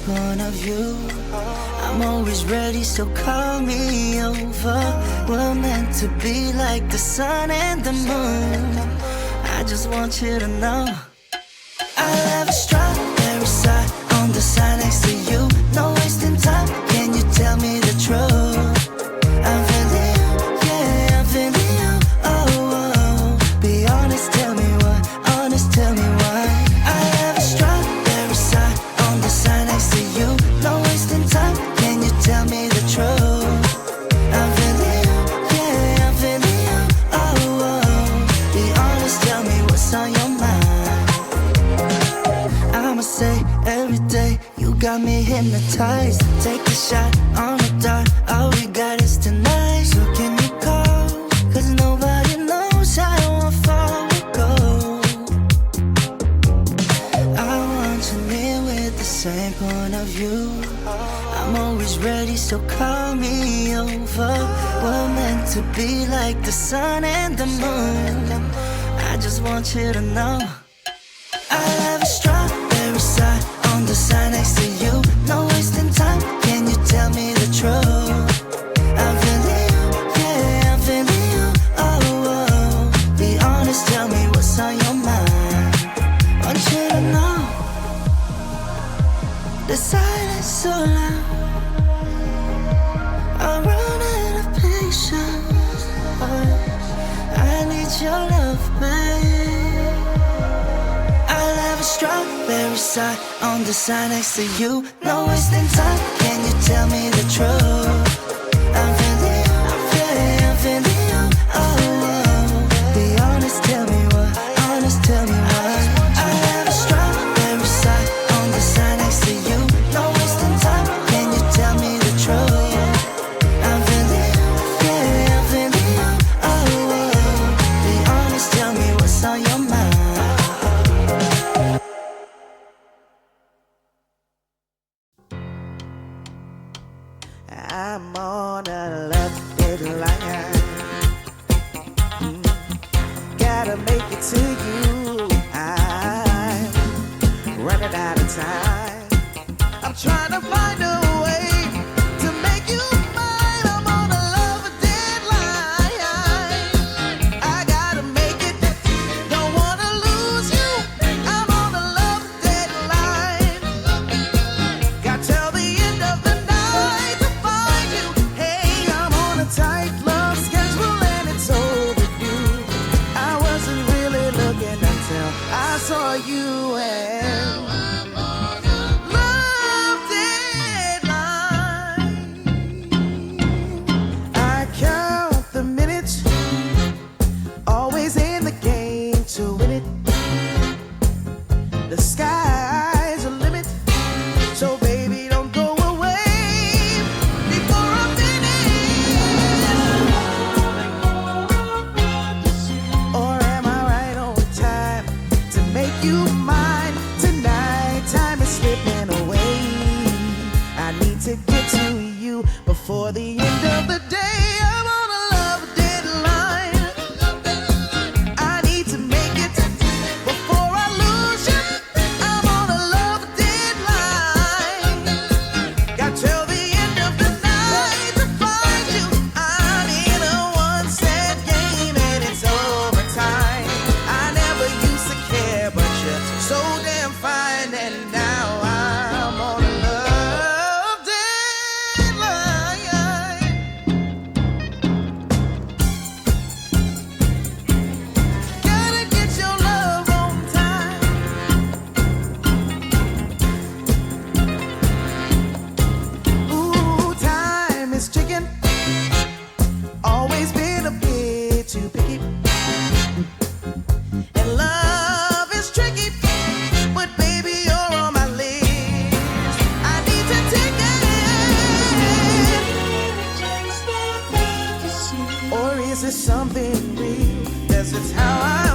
point of view. I'm always ready, so call me over. We're meant to be like the sun and the moon. I just want you to know I have a strawberry side on the side next to you. No wasting time, can you tell me the truth? I'm feeling you, yeah, I'm feeling you. Oh, oh, be honest, tell me why. Honest, tell me why. I have a strawberry side on the side next to you. No wasting time, can you tell me the truth? I'm feeling you, yeah, I'm feeling you. Oh, oh, be honest, tell me what's on your mind. I'ma say every day you got me hypnotized. Take a shot on the dot, all we got is tonight. So can you call? Cause nobody knows how far we go. I want you near with the same point of view. I'm always ready, so call me over. We're meant to be like the sun and the moon. I just want you to know I have a strawberry side on the side next to you. No wasting time, can you tell me the truth? I'm feeling you, yeah, I'm feeling you. Oh, oh, be honest, tell me what's on your mind. Want you to know the silence so loud. I'm running out of patience. I need your love, babe. I'll have a strawberry side on the side next to you. No wasting time, can you tell me the truth? I'm feeling you, yeah, I'm feeling you. Oh, oh, be honest, tell me why. Honest, tell me why. I have a strawberry side on the side next to you. No wasting time, can you tell me the truth? I'm feeling you, yeah, I'm feeling you. Oh, oh, be honest, tell me what's on your mind. I'm on a love deadline. Gotta make it to you. I'm running out of time. I'm trying to find a way to make you mine. I'm on a love deadline. I gotta make it. Don't wanna lose you. I'm on a love deadline. Got till the end of the night to find you. Hey, I'm on a tight love schedule and it's overdue. I wasn't really looking until I saw you and love deadline. I count the minutes, always in the game to win it. The sky's a limit, so baby don't go away before I'm finished. Or am I right on time to make you mine tonight? Time is slipping away. I need to get to you before the end of the day. I'm on a love deadline. I need to make it before I lose you. I'm on a love deadline. Got till the end of the night to find you. I'm in a one-set game and it's overtime. I never used to care, but you're so damn fine, and now I'm on a love deadline. Gotta get your love on time. Ooh, time is ticking. Always been a bit too picky. And love is tricky, but baby, you're on my list. I need to take it. Or is it something real? That's just how I